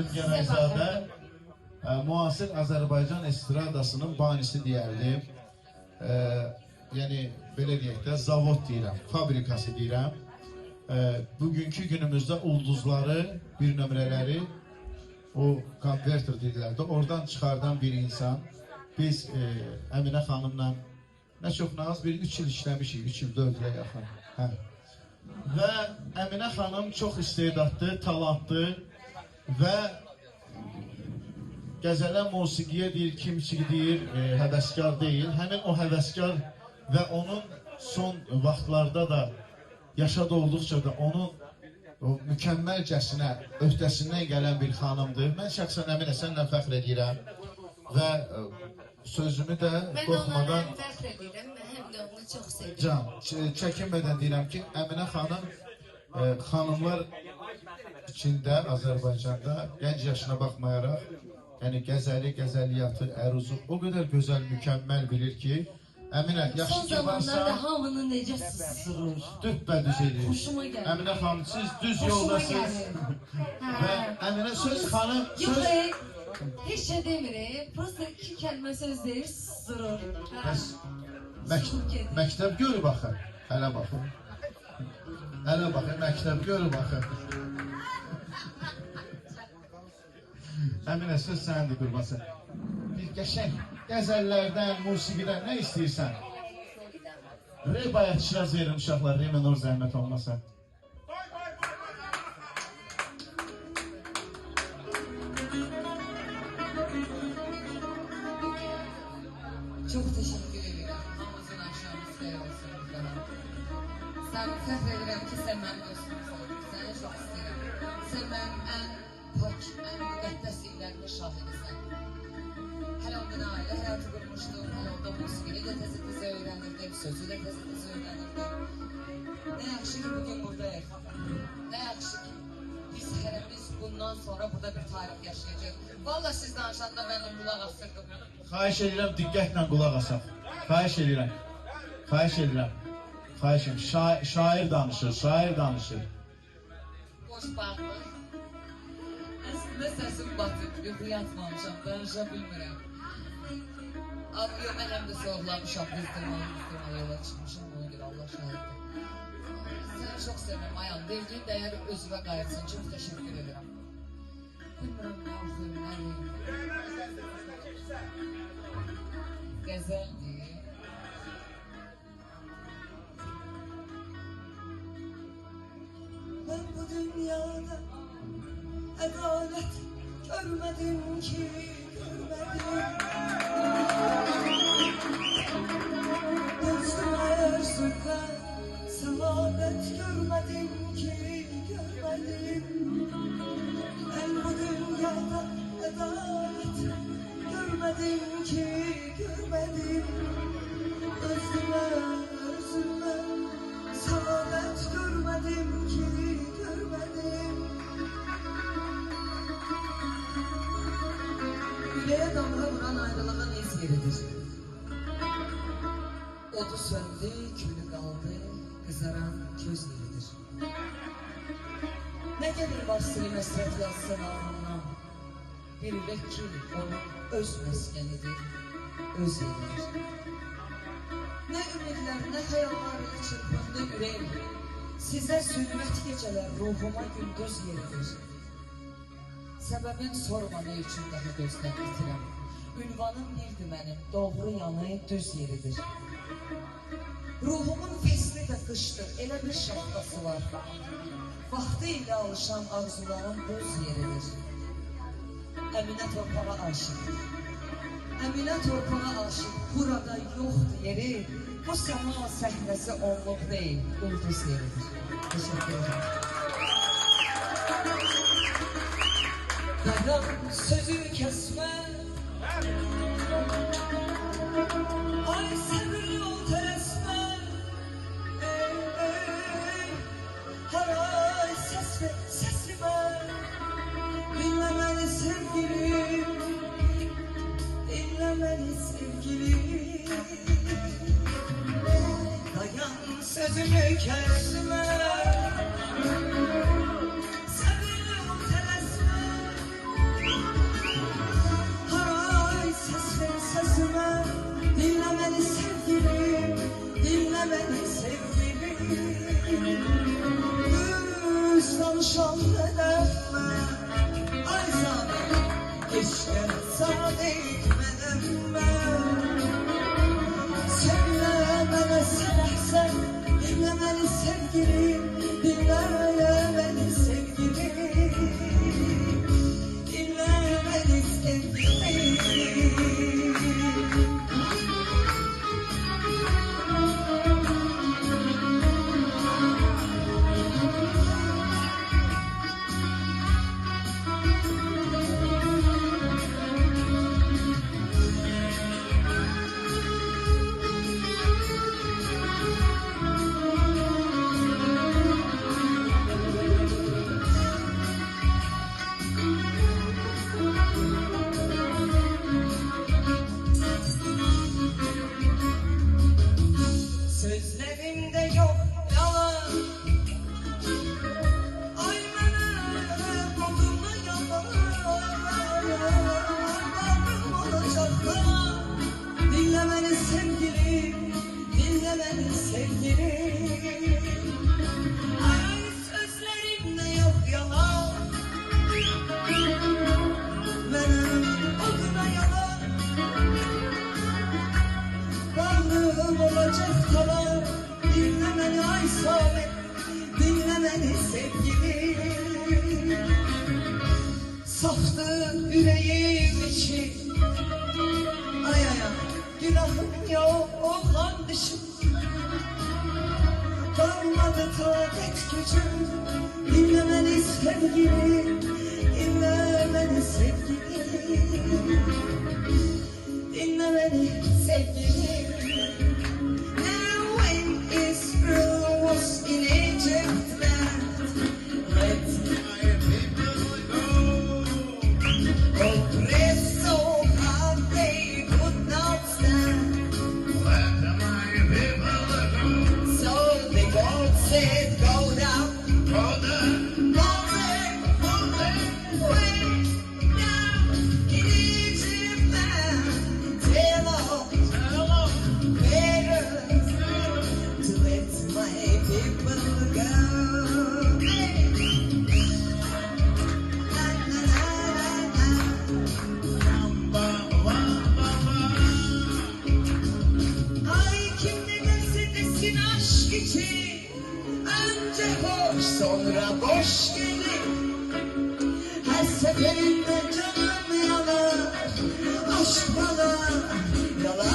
Arif Genayzadə müasir Azərbaycan estradasının banisi deyərdim. Yəni, belə deyək də, zavod deyirəm, fabrikası deyirəm. Bugünkü günümüzdə ulduzları, bir nömrələri, o konverter deyirlər də, oradan çıxardan bir insan. Biz Əminə xanımla nə çox naz bir 3 il işləmişik, 3 il 4 ilə yaxın. Və Əminə xanım çox istedadlı, talantlı və qəzələ, musiqiyə deyir, kimçi deyir, həvəskar deyil. Həmin o həvəskar və onun son vaxtlarda da yaşadı olduqca da onun mükəmməlcəsinə öhdəsindən gələn bir xanımdır. Mən şəxsən Əminə sənlə fəxr edirəm və sözümü də qorxmadan... Mən fəxr edirəm, həm də onu çox sevirəm. Can, çəkinmədən deyirəm ki, Əminə xanım xanımlar içində Azərbaycanda gənc yaşına baxmayaraq, yəni qəzəli, qəzəliyyatı, əruzu o qədər gözəl, mükəmməl bilir ki, Əminə, yaxşı ki varsa... Son zamanlarda hamını necə susturur? Düppədüz edir. Hoşuma gəlir. Əminə xanım, siz düz yoldasınız. Və Əminə söz xanım... Yox, heç şey demirik. Prosta 2 kəlmə söz deyir, susturur. Məktəb görü baxın. Hələ baxın. Hələ baxın, məktəb görü baxın. Əminə, söz sənədir qurması. Bir qəşəng qəzəllərdən, musiqidən nə istəyirsən? Re bayatçıraz verin uşaqlar, re menor zəhmət olmasa. Çox təşəkkür edirəm. Hamımızın axşamınız xeyir olsun bizlərə. Sən fəxr edirəm ki, sən mənim dostumsan. Səni çox istəyirəm. Sən mənim ən pak, ən müqəddəs illərimin şahidisən. Hələ ondan ailə həyatı qurmuşdum, hələ onda musiqini də təzə-təzə öyrənirdim, sözü də təzə-təzə öyrənirdim. Nə yaxşı ki, bugün buradayıq. Nə yaxşı ki, biz hərəmiz bundan sonra burada bir tarix yaşayacaq. Vallahi siz danışanda mən də qulaq asırdım. Xahiş edirəm, diqqətlə qulaq asaq. Xahiş edirəm. Xahiş edirəm. Xahiş edirəm. Şair danışır, şair danışır. Boş bağlı. Əslində səsim batıb, yuxu yatmamışam, danışa bilmirəm. Abi yox, mən həm də soğuqlamışam, qızdırmalı yola çıxmışam, ona görə Allah şahiddir. Səni çox sevməm, Ayan, verdiyin dəyər özümə qayıtsın, çox təşəkkür edirəm. Bilmirəm, nə oxuyum, nə yiyim. Qəzəldir. Ben bu dünyada adalet görmedim ki, görmedim. Gözüme erzurda saadet görmedim ki, görmedim. Ben bu dünyada adalet görmedim ki, görmedim. Gözüme erzurda saadet görmedim ki, görmedim. Yüreğe damga vuran ayrılığın iz yeridir. Odu söndü, külü kaldı, kızaran köz yeridir. Ne gelir var silim esret yazsın ağrından. Bir yürek ki onun öz meskenidir, öz yeridir. Ne ümitler, ne hayallarla çırpındı yüreğim. Size zülmət geceler ruhuma gündüz yeridir. Səbəbin sorma ne üçün daha gözdən itirəm. Ünvanım birdir mənim, doğru yanı düz yeridir. Ruhumun fesli də qışdır, elə bir şaxtası var. Vaxtı ilə alışan arzuların düz yeridir. Əminə torpağa aşıqdır. Əminə torpağa aşıq, burada yoxdur yeri. Bu səma səhnəsi onluq deyil, ulduz yeridir. Teşekkür ederim. Dayan sözü kesme. Ay sabırlı ol teresme. Haray ses ver sesime. Dinlemeli sevgilim. Dinlemeli sevgilim. Dayan sözümü kesme. Sabırlı ol teresme. şan veremem. Ay sana eşke sadık veremem. Söyle bana seversen, dinle beni sevgilim, dinle beni sevgilim, dinle beni sevgilim. Sözlerimde yok yalan. Ay benim kodumda yalan. Varım olacak bana. Dinle beni sevgilim, dinle beni sevgilim. Ay sözlerimde yok yalan. Benim kodumda yalan. Varım olacak bana. Dinle beni ay samet, dinle beni sevgilim. Saftı yüreğim içi. Ay ay ay, günahım yok kardeşim. Kalmadı takat gücüm. Dinle beni sevgilim, dinle beni sevgilim, dinle beni sevgilim. Now when Israel was in Egypt land, let my people go. Oppressed so hard they could not stand. Let my people go. So the God said, go down, go down, way down in Egypt land. Tell all parents to let my people go. Ay kim ne derse desin aşk için, önce hoş sonra boş gelir. Her seferinde canım yanar, aşk bana yalan.